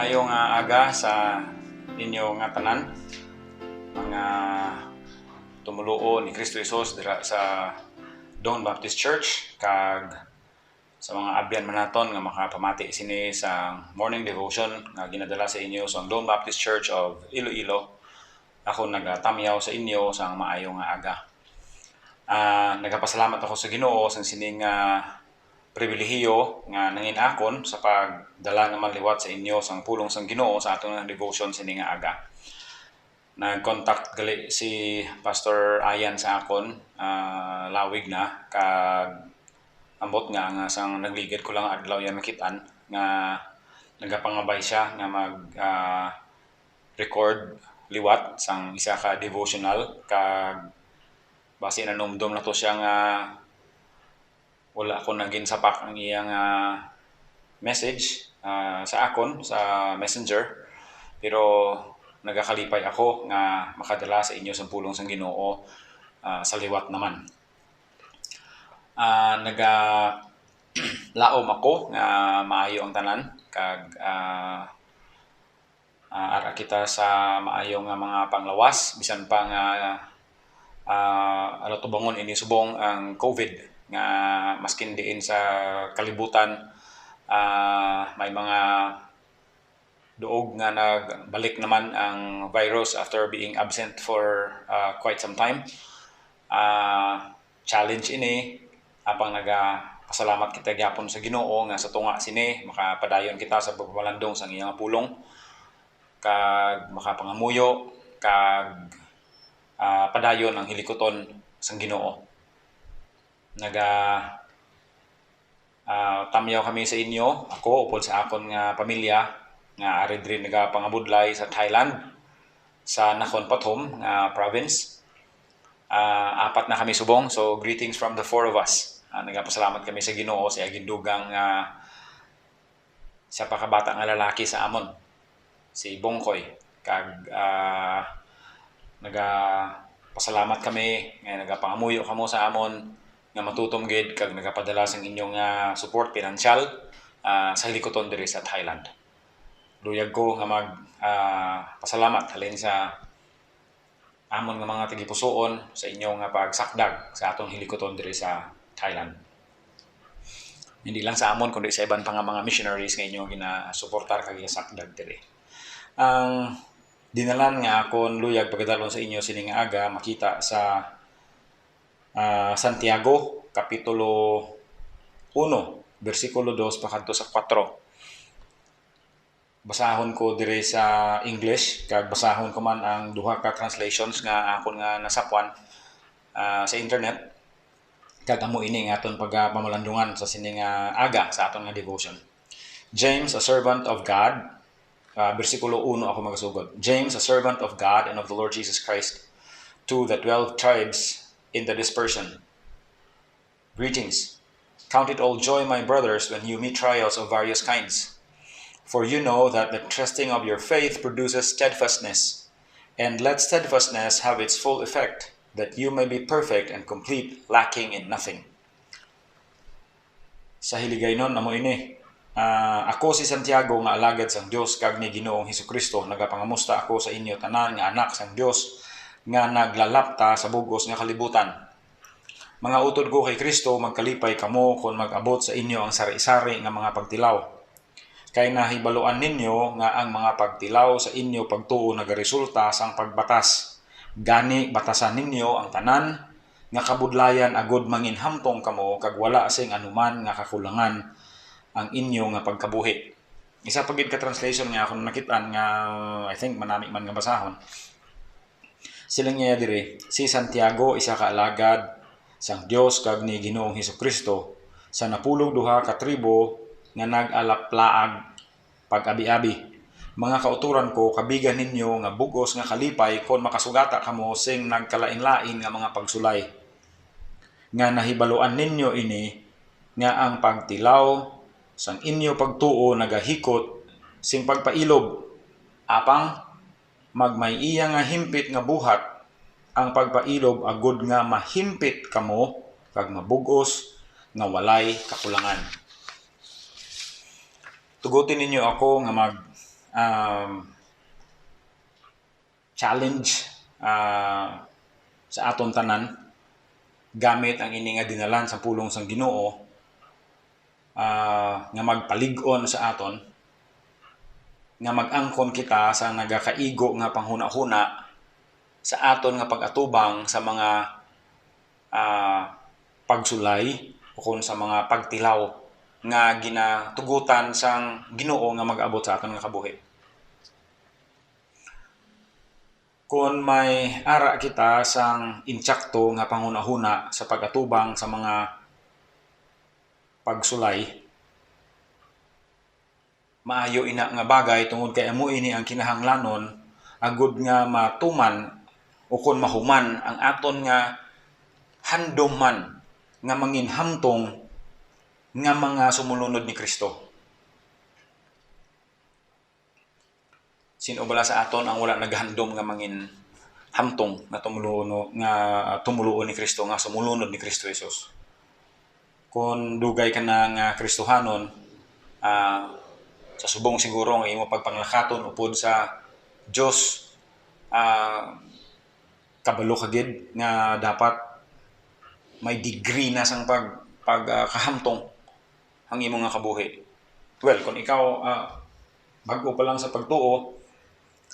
Maayong aga sa inyo nga tanan, mga tumuluo ni Kristo Jesus dira sa Dawn Baptist Church, kag sa mga abyan manaton nga makapamati sini sa morning devotion nga ginadala sa inyo sa Dawn Baptist Church of Iloilo. Ako nagatamyaw sa inyo sa maayong aga. Nagapasalamat ako sa Ginoo sa sining pribilehiyo nga nangin akon sa pagdala nga manliwat sa inyo sang pulong sang Ginoo sa atong devotion sini nga aga. Nag-contact gali si Pastor Ayan sa akon lawig na, kag ambot nga sang nagligid ko lang adlaw yan makitaan nga nagapangabay siya nga mag record liwat sang isa ka devotional, kag base na numdum na to siya nga wala ako naging sapak ang iyang message sa akon sa messenger, pero nagakalipay ako nga makadala sa inyo sa pulong sang Ginoo sa liwat naman. Laom ako nga maayo ang tanan, kag ara kita sa maayong mga panglawas bisan pa nga tubangon ini subong ang COVID nga maskin diin sa kalibutan may mga duog nga nagbalik naman ang virus after being absent for quite some time. Challenge ini apang nagapasalamat kita gyapon sa Ginoo nga sa tunga sini makapadayon kita sa pagpalandong sa iyang pulong, kag makapangamuyo, kag padayon ang hilikoton sang Ginoo. Tamyaw kami sa inyo, ako upod sa akon nga pamilya nga ari diri nagapangabudlay sa Thailand sa Nakhon Pathom nga province. Apat na kami subong, so greetings from the four of us. Nagapasalamat kami sa Ginoo sa gindugang siya pa kabata nga lalaki sa amon, si Bongkoy, kag nagapasalamat kami nga nagapangamuyo kamo sa amon nga matutom gid, kag nagapadala sa inyong support pinansyal sa hilikoton diri sa Thailand. Luyag ko nga pasalamat halin sa amon nga mga tagipusoon sa inyong pagsakdag sa atong hilikoton diri sa Thailand. Hindi lang sa amon kundi sa iban pa nga mga missionaries nga inyong ginasuportar kag ginasakdag diri. Ang dinalan nga akon luyag pagdalon sa inyo sining aga makita sa Santiago kapitulo 1 bersikulo 2 pakadto sa 4. Basahon ko dire sa English, kag basahon ko man ang duha ka translations nga akon nga nasapwan sa internet, kag amo ini nga aton pagpamalandungan sa sining aga sa aton nga devotion. James, a servant of God, bersikulo 1 ako magasugod. James, a servant of God and of the Lord Jesus Christ, to the 12 tribes in the dispersion. Greetings. Count it all joy, my brothers, when you meet trials of various kinds. For you know that the testing of your faith produces steadfastness. And let steadfastness have its full effect, that you may be perfect and complete, lacking in nothing. Sa hiligaynon namo ini. Ako si Santiago nga alagad sang Dios kag ni Ginoong Hesukristo, nagapangamusta ako sa inyo tanan nga anak sang Dios nga naglalapta sa bugos nga kalibutan. Mga utod ko kay Kristo, magkalipay kamo kung mag-abot sa inyo ang sari-sari nga mga pagtilaw. Kay nahibaluan ninyo nga ang mga pagtilaw sa inyo pagtuo nagaresulta sang pagbatas. Gani batasan ninyo ang tanan nga kabudlayan agud manginhamtong kamo, kag wala sing anuman nga kakulangan ang inyo nga pagkabuhi. Isa pagid ka translation nga akong nakitaan nga I think manami man nga basahon. Silang niya diri, si Santiago, isa ka alagad sang Dios kag ni Ginoong Hesukristo, sa napulong duha ka tribo nga nag-alaplaag pag-abi-abi. Mga kauturan ko, kabigan ninyo nga bugos nga kalipay kon makasugata kamo sing nagkalain-lain nga mga pagsulay. Nga nahibaluan ninyo ini nga ang pagtilaw sang inyo pagtuo nagahikot sing pagpailob, apang magmay-iya nga himpit nga buhat, ang pagpailob agud nga mahimpit kamo kag mabugos nga walay kakulangan. Tugutin ninyo ako nga challenge sa aton tanan gamit ang ini nga dinalan sa pulong sang Ginoo nga magpalig-on sa aton, nga mag-angkon kita sa nagakaigo nga panghuna-huna sa aton nga pag-atubang sa mga pagsulay o kung sa mga pagtilaw nga ginatugutan sang Ginoo nga mag-abot sa aton nga kabuhi. Kung may ara kita sang intsakto nga panghuna-huna sa pag-atubang sa mga pagsulay, maayo ina nga bagay tungod kay amo ini ang kinahanglanon agud nga matuman o kung mahuman ang aton nga handuman nga manginhamtong nga mga sumulunod ni Kristo. Sino bala sa aton ang wala naghandom nga mangin hamtong nga tumuluon ni Kristo, nga sumulunod ni Kristo Jesus? Kung dugay ka na nga Kristohanon, sa subong siguro nga imo pagpanglakaton upod sa Dios, kabalo ka gid nga dapat may degree na sang pagkahamtong ang imo nga kabuhi. Well, kung ikaw bago pa lang sa pagtuo,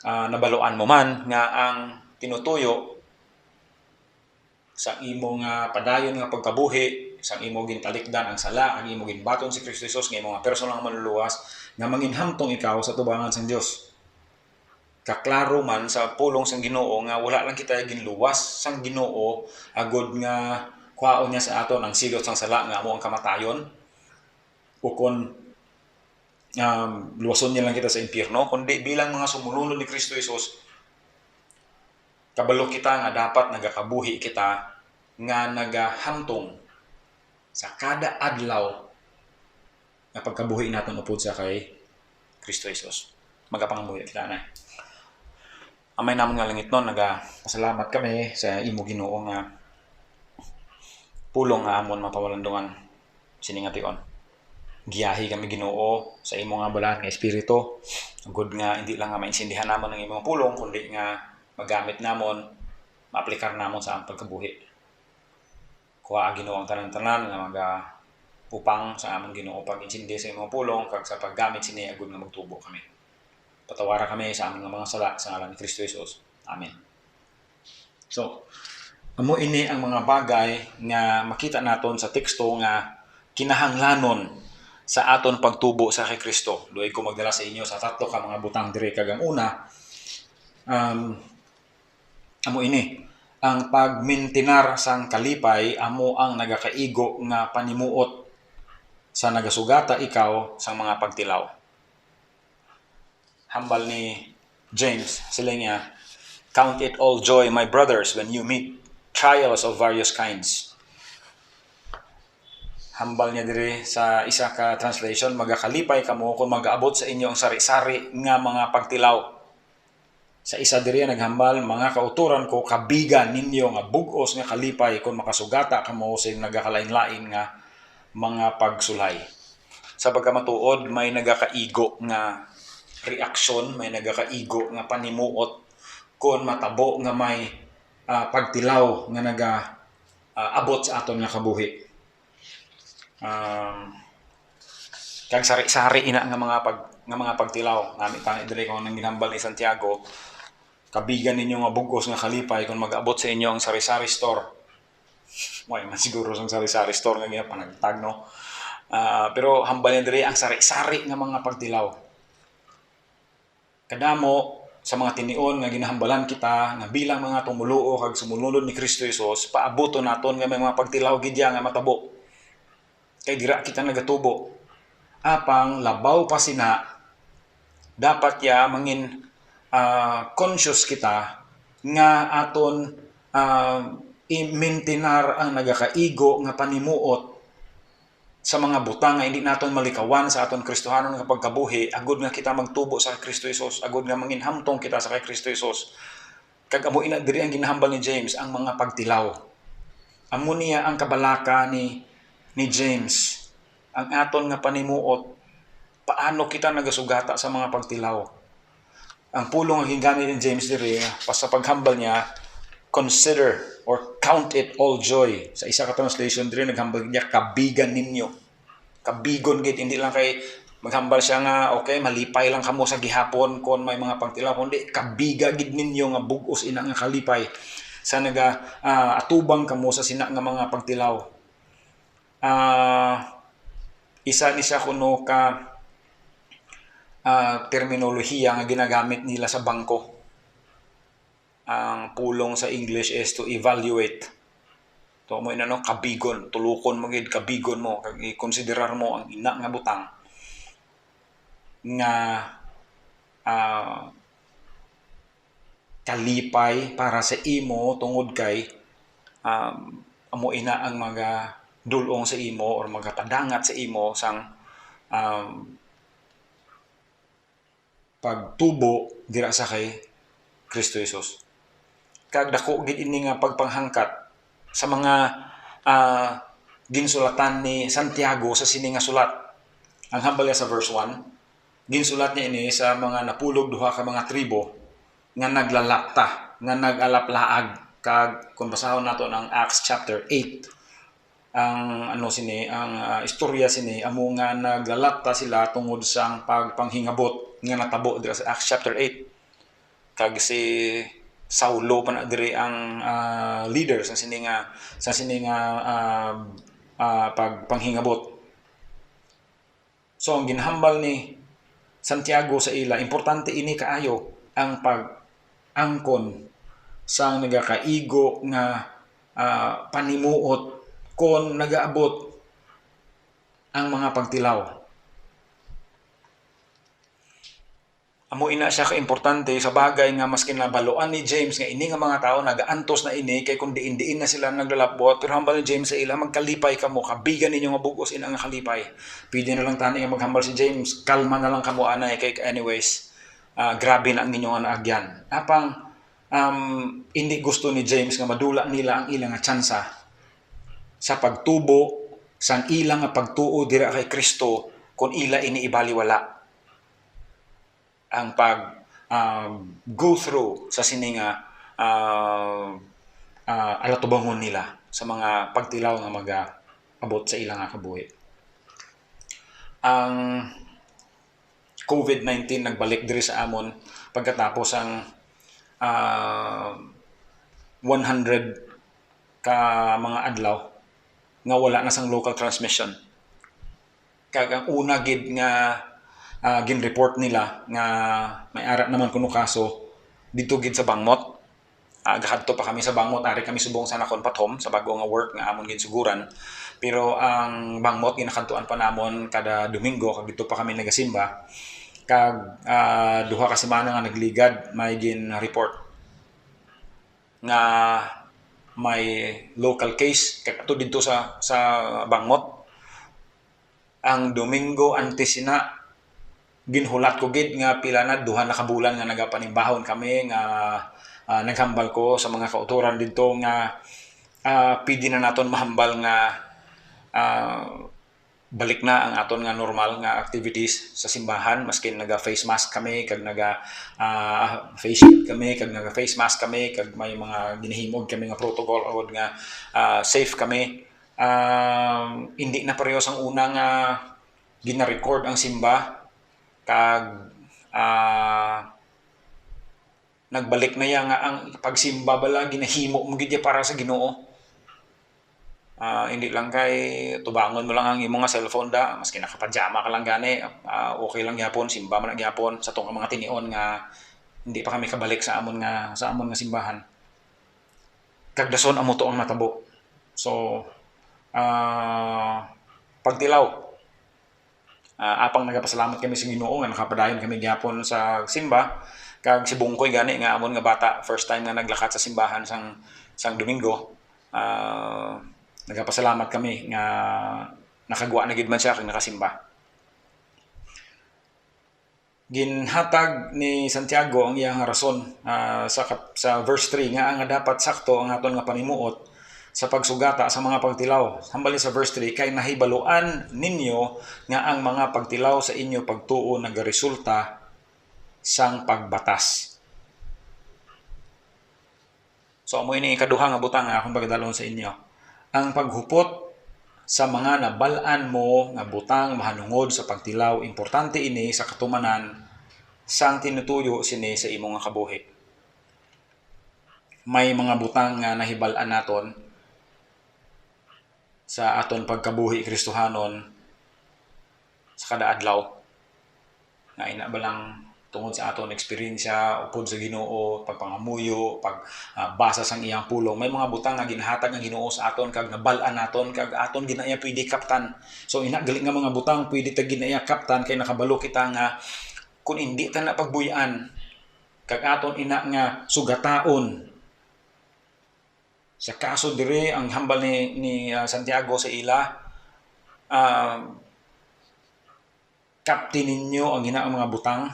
nabaluan mo man nga ang tinutuyo sa imo nga padayon nga pagkabuhi, sa imo gintalikdan ang sala, ang imo ginbaton si Kristo Jesus nga imo nga personal nga manluluwas, nga manginhamtong ikaw sa tubangan sang Dios. Kaklaro man sa pulong sang Ginoo nga wala lang kita ginluwas sang Ginoo agud nga kuhaon niya sa aton ang silot sang sala nga amo ang kamatayon, o kung luwason niya lang kita sa impyerno, kundi bilang mga sumulunod ni Kristo Jesus, kabalo kita nga dapat nagakabuhi kita nga nagahamtong sa kada adlaw nga pagkabuhi naton upod sa kay Kristo Jesus. Magapangamuhi kita na. Amay namon nga langit nun, nagapasalamat kami sa imo Ginoo nga pulong nga amon mapawalandungan siningation. Giyahi kami Ginoo sa imo nga balaan nga espiritu, good nga hindi lang nga maintindihan namon ang imong pulong, kundi nga magamit namon, maaplikar namon sa ang pagkabuhi. Kuha Ginoo ang tanan-tanan nga upang sa among Ginoo pag-intindi sa imong pulong kag sa paggamit sini agud nga magtubo kami. Patawara kami sa among mga sala sa ngalan ni Kristo Jesus. Amen. So, amo ini ang mga bagay nga makita naton sa teksto nga kinahanglanon sa aton pagtubo sa kay Kristo. Luoy ko magdala sa inyo sa tatlo ka mga butang dire kag ang una, amo ini ang pagmintinar sang kalipay amo ang nagakaigo nga panimuot sa nagasugata ikaw sang mga pagtilaw. Hambal ni James, sila niya, "Count it all joy, my brothers, when you meet trials of various kinds." Hambal niya diri sa isa ka translation, "Magakalipay kamo kung mag-aabot sa inyo ang sari-sari nga mga pagtilaw." Sa isa diri naghambal, "Mga kauturan ko, kabigan ninyo nga bug-os nga kalipay kung makasugata kamo sa nagakalain-lain nga mga pagsulay." Sa pagkamatuod, may nagakaigo nga reaksyon, may nagakaigo nga panimuot kung matabo nga may pagtilaw nga abot sa aton nga kabuhi. Kag sari-sari ina nga mga pagtilaw. Nami tani diri kung nang ginhambal ni Santiago, kabigan ninyo nga bugos nga kalipay kung mag-abot sa inyo ang sari-sari store. Way man siguro sang sari-sari store nga ginapanagtag, no? Pero hambal niya diri ang sari-sari nga mga pagtilaw. Kadamo sa mga tinion nga ginahambalan kita nga bilang mga tumuluo kag sumulunod ni Kristo Jesus, paabuton naton nga may mga pagtilaw gidya nga matabo. Kay dira kita nagatubo. Apang labaw pa sina, dapat ya mangin conscious kita nga aton i-maintinar ang nagakaigo nga panimuot sa mga butang nga hindi naton malikawan sa aton Kristohanon nga pagkabuhi, agud nga kita magtubo sa Kristo Jesus, agud nga manginhamtong kita sa kay Kristo Jesus. Kag amo ina diri ang ginahambal ni James ang mga pagtilaw. Amo niya ang kabalaka ni James, ang aton nga panimuot, paano kita nagasugata sa mga pagtilaw. ang pulong ang gingamit ni James diri pa sa paghambal niya, consider or count it all joy. Sa isa ka translation diri naghambal niya, kabigan ninyo. Kabigon gid, hindi lang kay maghambal siya nga okay malipay lang kamo sa gihapon kon may mga pagtilaw, kundi kabiga gid ninyo nga bug-os ina nga kalipay sa naga atubang kamo sa sina nga mga pagtilaw. Isa ni siya kuno ka terminolohiya nga ginagamit nila sa bangko. Ang pulong sa English is to evaluate. To mo inano, kabigon, tulukon mo gid, kabigon mo, kag i-konsiderar mo ang ina nga butang nga kalipay para sa imo tungod kay amo ina ang mga dulong sa imo or mga padangat sa imo sang pagtubo dira sa kay Kristo Jesus. Kag dako gid ini nga pagpanghangkat sa mga ginsulatan ni Santiago sa sini nga sulat. Ang hambal sa verse 1, ginsulat niya ini sa mga napulog duha ka mga tribo nga naglalakta, nga nagalaplaag. Kag kung basahon nato ang Acts chapter 8, ang istorya sini amo nga naglalakta sila tungod sang pagpanghingabot nga natabo dira sa Acts chapter 8. Kag si Saulo pa na diri ang leader sa sini nga pagpanghingabot. So ang ginhambal ni Santiago sa ila, importante ini kaayo ang pag-angkon sang nagakaigo nga panimuot kon nagaabot ang mga pagtilaw. Amo ina siya ka-importante sa bagay nga maskin nabaluan ni James nga ini nga mga tao nagaantos na ini kay kun diin na sila naglalapbot, pero hambal ni James sa ila, magkalipay kamo, kabigan ninyo nga bugos ina nga kalipay. Pwede na lang tani nga maghambal si James, kalma na lang kamo anay kay anyways grabe na ang inyong naagyan. Apang hindi gusto ni James nga madula nila ang ilang nga tsansa sa pagtubo sang ilang nga pagtuo dira kay Kristo kung ila ini ibaliwala ang go through sa sini nga alatubangon nila sa mga pagtilaw nga mag-abot sa ilang nga kabuhi. Ang COVID-19 nagbalik diri sa amon pagkatapos ang 100 ka mga adlaw nga wala na sang local transmission. Kag ang una gid nga gin-report nila nga may ara naman kuno kaso dito gid sa Bangmot. Gahadto pa kami sa Bangmot, ari kami subong sa nakon pathom sa bago nga work nga amon ginsuguran. Pero ang Bangmot ginakadtuan pa namon kada Domingo kag dito pa kami nagasimba. Kag duha ka semana nga nagligad may gin-report nga may local case kag ato dito sa Bangmot. Ang Domingo antes sina ginhulat ko gid nga pila na duha na kabulan nga nagapanibahon kami nga naghambal ko sa mga kauturan dito nga pwede na naton mahambal nga balik na ang aton nga normal nga activities sa simbahan, maskin naga face mask kami kag naga face shield kami kag naga face mask kami kag may mga ginahimog kami nga protocol o nga safe kami. Hindi na parehas ang una nga gina-record ang simba kag nagbalik na ya nga ang pagsimba bala ginahimo mo gid para sa Ginoo. Hindi lang kay tubangon mo lang ang imong nga cellphone da, maski nakapajama ka lang gani, okay lang gyapon, simba man gyapon sa tong mga tinion nga hindi pa kami kabalik sa amon nga simbahan. Kag dason amo to ang natabo. So pagtilaw apang nagapasalamat kami sa Ginoo nga nakapadayon kami gyapon sa simba. Kag si Bungkoy gani nga amon nga bata first time nga naglakat sa simbahan sang Domingo, nagapasalamat kami nga nakagwa na gid man siya kag nakasimba. Ginhatag ni Santiago ang iyang rason sa verse 3 nga ang dapat sakto ang aton nga panimuot sa pagsugata sa mga pagtilaw. Hambali sa verse 3, kay nahibaluan ninyo nga ang mga pagtilaw sa inyo pagtuo nagaresulta sang pagbatas. So amo ini ikaduha nga butang nga akong pagdalon sa inyo. Ang paghupot sa mga nabalaan mo nga butang mahanungod sa pagtilaw, importante ini sa katumanan sang tinutuyo sini sa imong nga kabuhi. May mga butang nga nahibalaan naton sa aton pagkabuhi Kristohanon sa kada adlaw. Nga ina ba lang tungod sa aton eksperyensya, upod sa Ginoo, pagpangamuyo, pagbasa sang iyang pulong, may mga butang nga ginahatag ang Ginoo sa aton kag nabalaan naton kag aton ginaya pwede kaptan. So ina gali nga mga butang pwede ta ginaya kaptan kay nakabalo kita nga kung hindi ta na pagbuyan kag aton ina nga sugataon. Sa kaso dire ang hambal ni Santiago sa ila, kaptin ninyo ang ginaang mga butang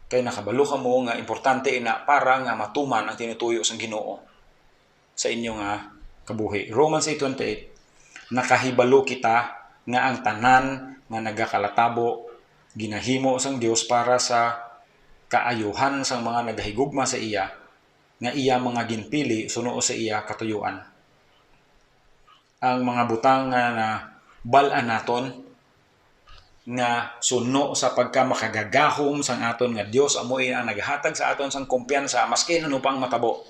kay nakabalo ka mo nga importante ina para nga matuman ang tinutuyo sang Ginoo sa inyo nga kabuhi. Romans 8:28, nakahibalo kita nga ang tanan nga nagakalatabo ginahimo sang Dios para sa kaayuhan sang mga nagahigugma sa iya nga iya mga ginpili suno sa iya katuyuan. Ang mga butang nga na balaan naton nga suno sa pagkamakagagahom sang aton nga Dios amoy ang naghatag sa aton sang kumpiyansa maski ano pang matabo.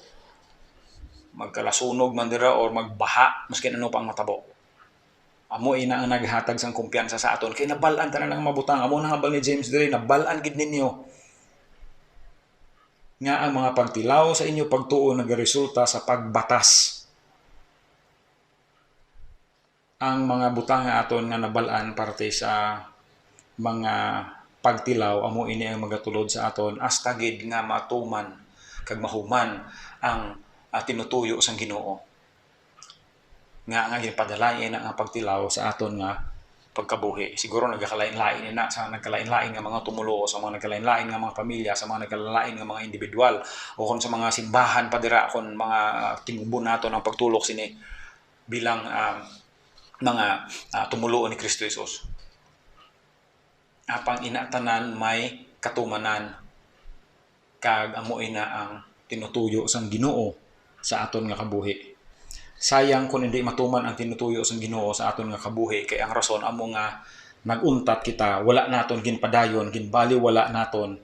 Magkalasunog man dira or magbaha maski ano pang matabo. Amoy na ang naghatag sang kumpiyansa sa aton kay nabalaan ta na lang mabutang. Amo na hambal ni James dire, nabalaan gid ninyo nga ang mga pagtilaw sa inyo pagtuo nagaresulta sa pagbatas. Ang mga butang nga aton nga nabalaan parte sa mga pagtilaw amo ini ang magatulod sa aton hasta gid nga matuman kag mahuman ang tinutuyo sang Ginoo nga ginpadalain ang pagtilaw sa aton nga pagkabuhi. Siguro nagkalain-lain na sa nagkalain-lain nga mga tumulo, sa mga nagkalain-lain nga mga pamilya, sa mga nagkalain nga mga individual o kung sa mga simbahan pa dira kon mga tingubon nato ng pagtulok sini bilang mga tumulo ni Kristo Jesus. Apang inatanan may katumanan kag amo ina ang tinutuyo sang Ginoo sa aton nga kabuhi. Sayang kung hindi matuman ang tinutuyo sang Ginoo sa aton nga kabuhi kay ang rason amo nga naguntat kita, wala naton ginpadayon, ginbaliwala naton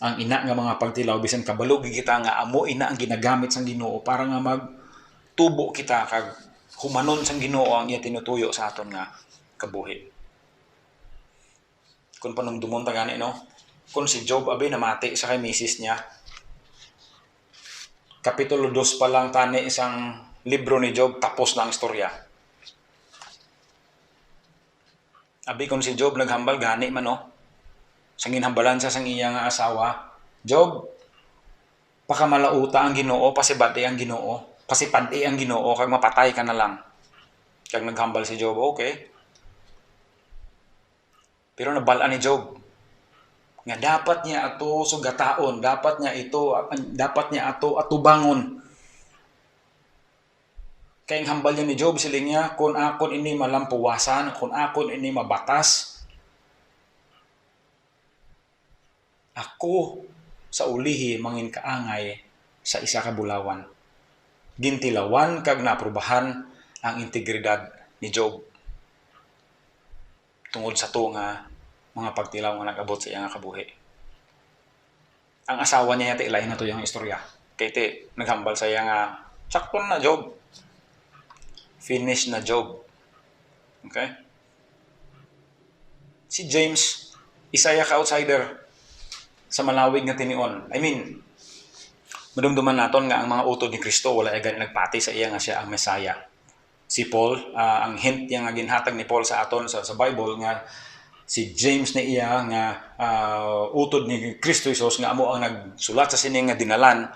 ang ina nga mga pagtilaw bisan kabalo kita nga amo ina ang ginagamit sang Ginoo para nga magtubo kita kag humanon sang Ginoo ang iya tinutuyo sa aton nga kabuhi. Kung panumdumon ta gani no, kung si Job abi namati sa kay misis niya, kapitulo 2 pa lang tani isang libro ni Job tapos na ang istorya. Abi kung si Job naghambal gani man no, sang ginhambalan sa sang iya nga asawa, Job, pakamalauta ang Ginoo, pasibati ang Ginoo, pasipadi ang Ginoo kag mapatay ka na lang. Kag naghambal si Job, okay. Pero nabalaan ni Job nga dapat niya ato sugataon, dapat niya ato atubangon. Kay ang hambal ni Job siling niya, kung akon ini malampuwasan, kung akon ini mabatas, ako sa ulihi mangin kaangay sa isa ka bulawan. Gintilawan kag naaprubahan ang integridad ni Job tungod sa to nga mga pagtilaw nga nag-abot sa iyang kabuhi. Ang asawa niya yata ilahin na to yung istorya. Kay te naghambal sa iya nga sakton na Job. Finish na Job. Okay? Si James, isaya ka outsider sa malawig nga tinion. I mean, madumduman naton nga ang mga utod ni Kristo wala ay gani nagpati sa iya nga siya ang Mesaya. Si Paul, ang hint niya nga ginhatag ni Paul sa aton sa Bible nga si James na iya nga utod ni Kristo Jesus nga amo ang nagsulat sa sini nga dinalan,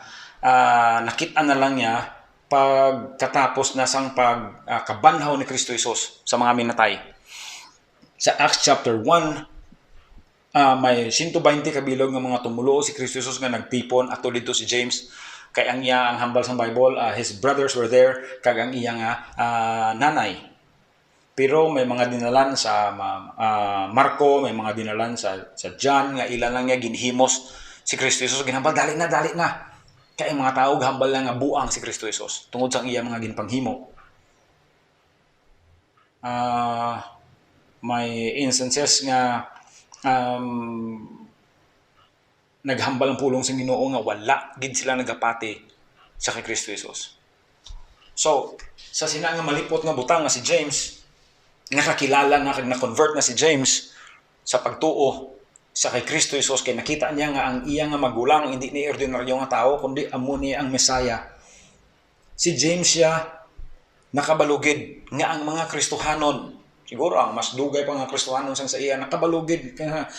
nakita na lang niya pagkatapos na sang pagkabanhaw ni Kristo Jesus sa mga minatay. Sa Acts chapter 1, may 120 kabilog nga mga tumulo si Kristo Jesus nga nagtipon ato dito si James kay ang iya ang hambal sa Bible, his brothers were there kag ang iya nga nanay. Pero may mga dinalan sa Marco, may mga dinalan sa John nga ilan lang niya ginhimos si Kristo Jesus ginhambal dali na. Kaya mga tao gahambal lang nga buang si Kristo Jesus tungod sa iya mga ginpanghimo. May instances nga naghambal ang pulong sa Ginoo nga wala gid sila nagapati sa kay Kristo Jesus. So, sa sina nga malipot nga butang nga si James, nga kakilala na kag na-convert na si James sa pagtuo sa kay Kristo Jesus kay nakita niya nga ang iya nga magulang hindi ni ordinaryo nga tao kundi amo ni ang Mesaya. Si James siya nakabalugid nga ang mga Kristohanon, siguro ang mas dugay pa nga Kristohanon sang sa iya nakabalugid nga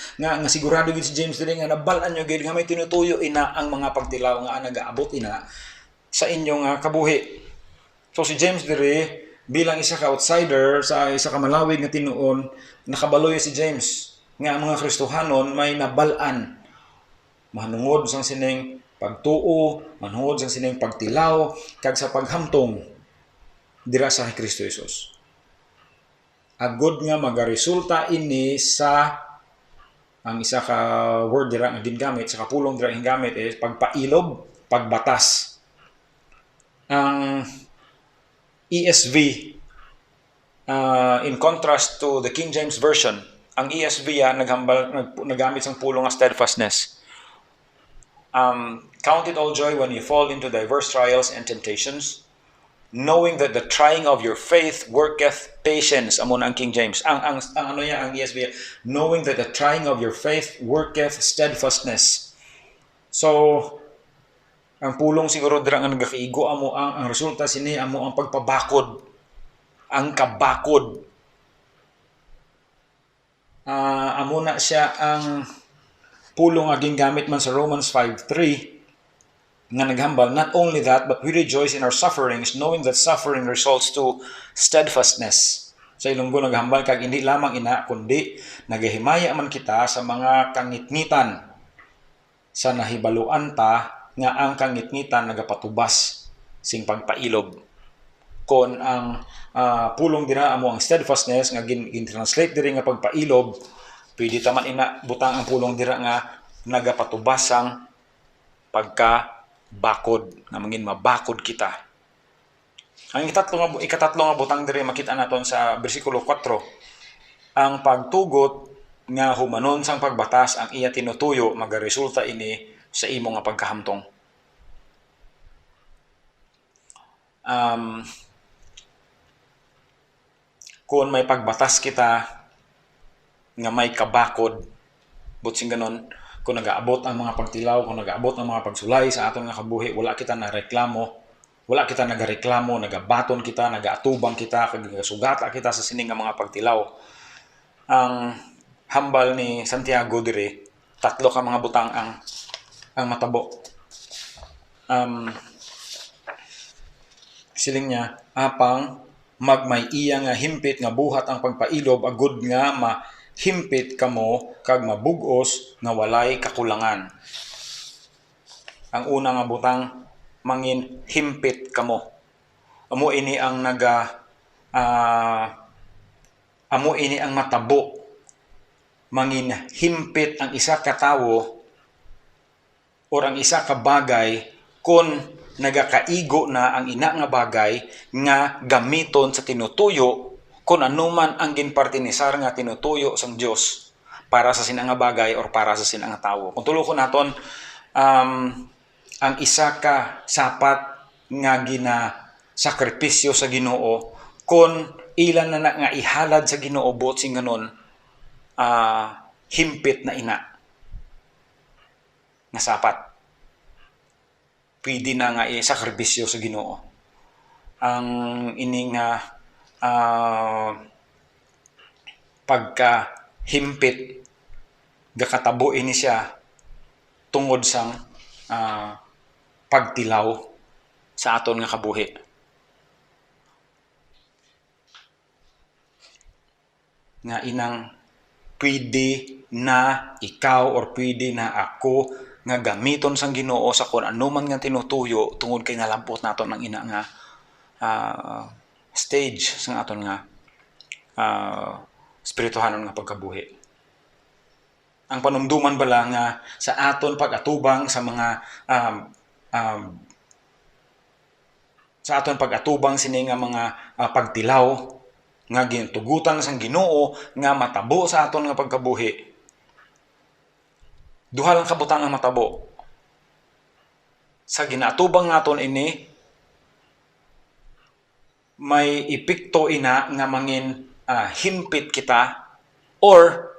sigurado gid si James dili nga nabal-an nyo gid nga may tinutuyo ina ang mga pagtilaw nga nagaabot ina sa inyong kabuhi. So si James diri bilang isa ka outsider sa isa ka malawig nga tinuon, nakabaloy si James nga ang mga Kristohanon may nabal-an manungod sang sining pagtuo, manungod sang sining pagtilaw kag sa paghamtong dira sa Kristo Jesus. Agud nga magaresulta ini sa ang isa ka word dira nga gingamit sa kapulong dira gingamit is pagpailob, pagbatas. Ang ESV in contrast to the King James Version, ang ESV nagamit sang pulong nga steadfastness. Count it all joy when you fall into diverse trials and temptations, knowing that the trying of your faith worketh patience. Amo na ang King James. Ang ano niya ang ESV, knowing that the trying of your faith worketh steadfastness. So ang pulong siguro dira nga nagakaigo amo ang resulta sini amo ang pagpabakod, ang kabakod. Amo na siya ang pulong nga gingamit man sa Romans 5:3 nga naghambal, not only that, but we rejoice in our sufferings, knowing that suffering results to steadfastness. Sa Ilonggo naghambal kag hindi lamang ina kundi nagahimaya man kita sa mga kangitngitan sa nahibaluan ta nga ang kangitngitan nagapatubas sing pagpailob. Kon ang pulong dira amo ang steadfastness nga gin-translate diri nga pagpailob, pwede taman ina butang ang pulong dira nga nagapatubas ang pagkabakod nga mangin mabakod kita. Ang ikatatlo nga butang diri makita naton sa bersikulo 4, ang pagtugot nga humanon sang pagbatas ang iya tinutuyo magaresulta ini sa imo nga pagkahamtong. Kung may pagbatas kita nga may kabakod, butsing ganon, kung nagaabot ang mga pagtilaw, kung nagaabot ang mga pagsulay sa aton nga kabuhi, wala kita na reklamo, wala kita nagareklamo, nagabaton kita, nagaatubang kita, kag nagasugata kita sa sining nga mga pagtilaw. Ang hambal ni Santiago diri, tatlo ka mga butang ang matabo. Siling niya, apang magmay iya nga himpit nga buhat ang pagpailob agud nga mahimpit kamo kag mabugos nga walay kakulangan. Ang una nga butang mangin himpit kamo. Amo ini ang amo ini ang matabo. Mangin himpit ang isa ka tawo or ang isa ka bagay kun nagakaigo na ang ina nga bagay nga gamiton sa tinutuyo kung anuman ang ginpartinisar nga tinutuyo sang Dios para sa sinang nga bagay or para sa sinang nga tawo. Kung tulokon naton ang isa ka sapat nga sakripisyo sa Ginoo kung ilan na nga ihalad sa Ginoo bot sing ganon himpit na ina nga sapat. Pwede na nga sakripisyo sa Ginoo. Ang ining pagkahimpit gakatabo ini siya tungod sang pagtilaw sa aton nga kabuhi. Nga inang pwede na ikaw or pwede na ako nga gamiton sang Ginoo sa kun anuman nga tinutuyo tungod kay nalampot naton ang ina nga stage sang aton nga spirituhanon nga pagkabuhi. Ang panumduman bala nga sa aton pag-atubang sa mga sa aton pag-atubang sini nga mga pagtilaw nga gintugutan sang Ginoo nga matabo sa aton nga pagkabuhi. Duha lang kabutang ang matabo. Sa ginaatubang naton ini may epekto ina nga mangin himpit kita or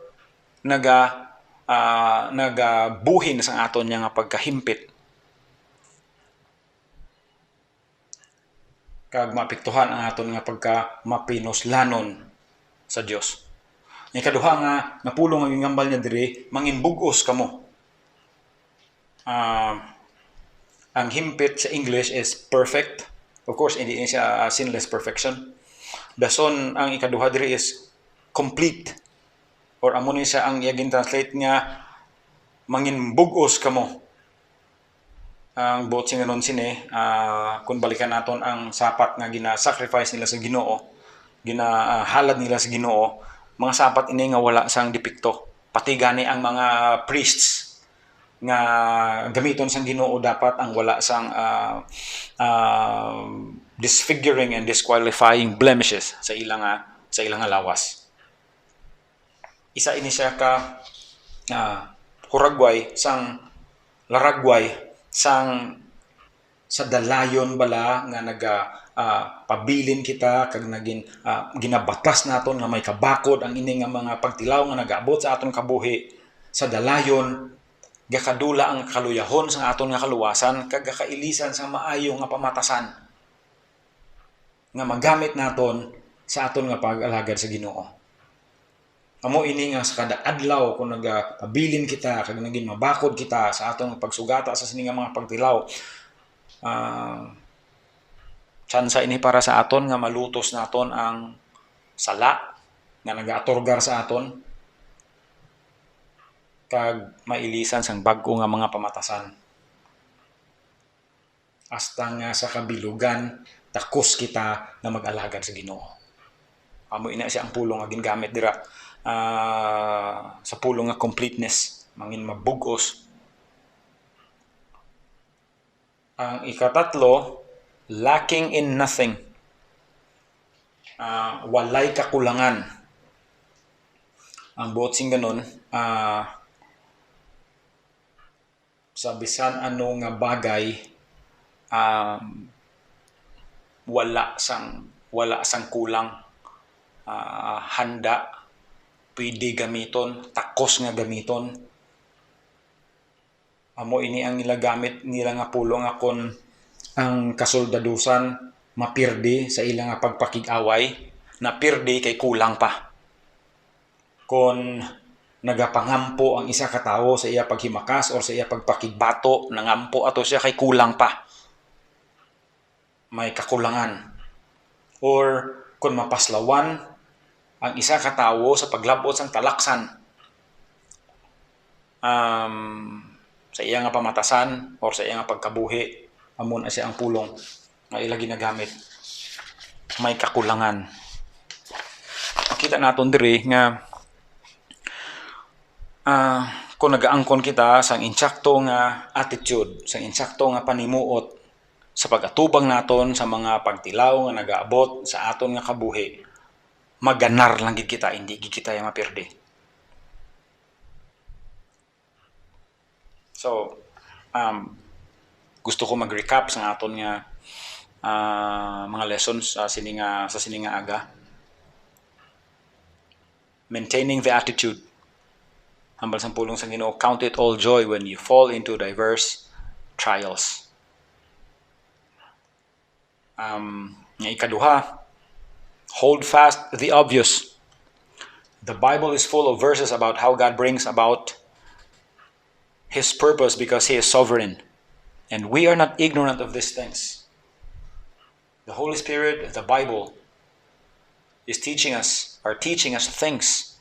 nagabuhin sa aton nga pagkahimpit. Kag maapektuhan ang aton nga pagka-mapinoslanon sa Dios. Ikaduha nga napulong ang gingambal niya diri mangin bug-os kamo. Ang himpit sa English is perfect. Of course, hindi siya sinless perfection. Dason ang ikaduha diri is complete. Or amo ni siya ang iyagin translate nga mangin bug-os kamo. Ang buot singanon sini, kung balikan naton ang sapat nga gina-sacrifice nila sa Ginoo, ginahalad nila sa Ginoo, mga sapat ini nga wala sang depekto. Pati gani ang mga priests nga gamiton sang Ginoo dapat ang wala sang disfiguring and disqualifying blemishes sa ilang lawas. Isa ini siya ka huragway sang laragway sang sa dalayon bala nga pabilin kita kag naging ginabatas naton nga may kabakod ang ini nga mga pagtilaw nga nagaabot sa aton kabuhi sa dalayon gakadula ang kaluyahon sa aton nga kaluwasan kag gakailisan sa maayo nga pamatasan nga magamit naton sa aton nga pag-alagad sa Ginoo. Amo ini nga sa kada adlaw kung nagabilin kita kag naging mabakod kita sa atong pagsugata sa sini nga mga pagtilaw. Tsansa ini para sa aton nga malutos naton ang sala nga nagaatorgar sa aton kag mailisan sang bag-o nga mga pamatasan. Hasta nga sa kabilugan takos kita na mag-alagad sa Ginoo. Amo ina siya ang pulong nga gingamit dira. Sa pulong nga completeness mangin mabug-os. Ang ikatatlo, lacking in nothing, walay kakulangan. Ang buot sing ganon, sa bisan ano nga bagay wala sang kulang, handa pwede gamiton, takos nga gamiton. Amo ini ang nilagamit nila nga pulong nga kon ang kasoldadusan mapirdi sa ilang nga pagpakig-away, napirdi kay kulang pa. Kon nagapangampo ang isa ka tawo sa iya paghimakas or sa iya pagpakigbato, nangampo ato siya kay kulang pa. May kakulangan. Or kon mapaslawan ang isa ka tawo sa paglabot sang talaksan sa iya nga pamatasan or sa iya nga pagkabuhi, amon siya ang pulong nga ila ginagamit. May kakulangan. Makita naton diri nga kung nagaangkon kita sang insakto nga attitude, sang insakto nga panimuot sa pag-atubang naton sa mga pagtilaw nga nagaabot sa aton nga kabuhi, maganar lang gid kita, hindi gid kita yung mapirdi. So, gusto ko mag-recap sa aton nga mga lessons sa sininga aga. Maintaining the attitude. Hambal sang pulong sa Ginoo, count it all joy when you fall into diverse trials. Nga ikaduha, hold fast the obvious. The Bible is full of verses about how God brings about His purpose because He is sovereign. And we are not ignorant of these things. The Holy Spirit, the Bible, is teaching us things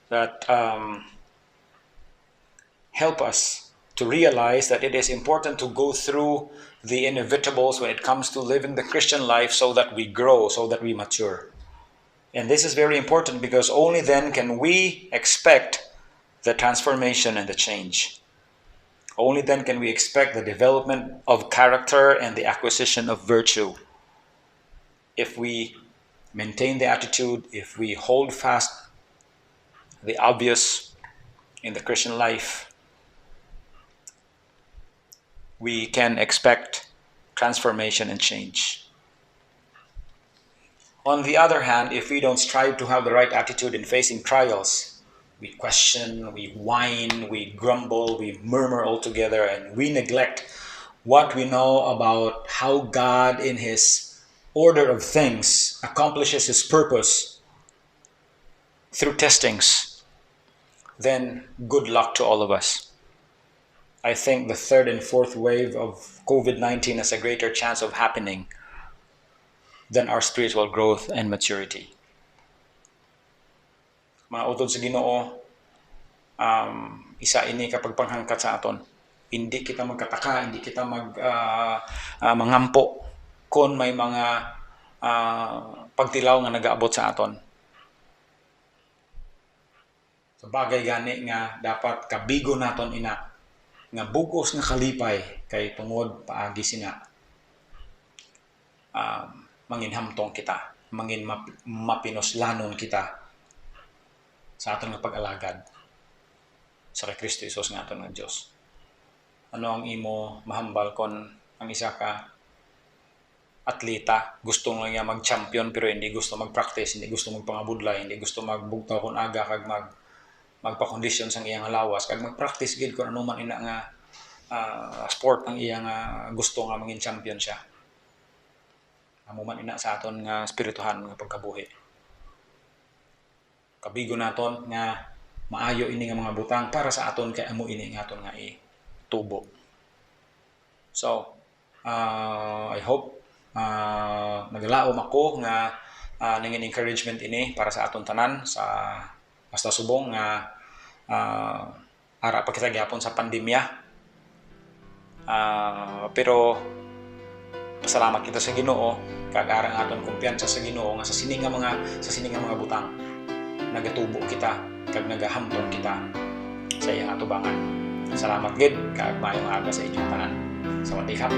that help us to realize that it is important to go through the inevitables when it comes to living the Christian life so that we grow, so that we mature. And this is very important because only then can we expect the transformation and the change. Only then can we expect the development of character and the acquisition of virtue. If we maintain the attitude, if we hold fast the obvious in the Christian life, we can expect transformation and change. On the other hand, if we don't strive to have the right attitude in facing trials, we question, we whine, we grumble, we murmur altogether, and we neglect what we know about how God, in His order of things, accomplishes His purpose through testings, then good luck to all of us. I think the third and fourth wave of COVID-19 has a greater chance of happening than our spiritual growth and maturity. Mga utod sa Ginoo, isa ini kapag panghangkat sa aton. Hindi kita magkataka, hindi kita mangampo kung may mga pagtilaw nga nagaabot sa aton. So bagay gani nga dapat kabigo naton ina nga bugos nga kalipay kay tungod paagi sina manginhamtong kita, mangin mapinoslanon kita sa aton nga pag-alagad sa kay Kristo Jesus nga aton nga Dios. Ano ang imo mahambal kon ang isa ka atleta gusto lang niya mag-champion pero hindi gusto mag-practice, hindi gusto magpangabudlay, hindi gusto magbugtaw kon aga kag magpa-condition sang iyang lawas kag mag-practice gid kun ano man ina nga sport ang iyang gusto nga mangin champion siya. Amo man ina sa aton nga spirituhan nga pagkabuhi. Kabigo naton nga maayo ini nga mga butang para sa aton kay amo ini nga aton nga itubo. So, I hope naglaom ako nga nangin encouragement ini para sa aton tanan sa basta subong nga ara pa kita gyapon sa pandemya. Pero pasalamat kita sa Ginoo kag arang aton kumpiyansa sa Ginoo nga sa sining nga mga butang nagatubo kita kag nagahamtong kita sa iyang atubangan. Salamat gid kag maayong aga sa inyong tanan. Sawadee kap.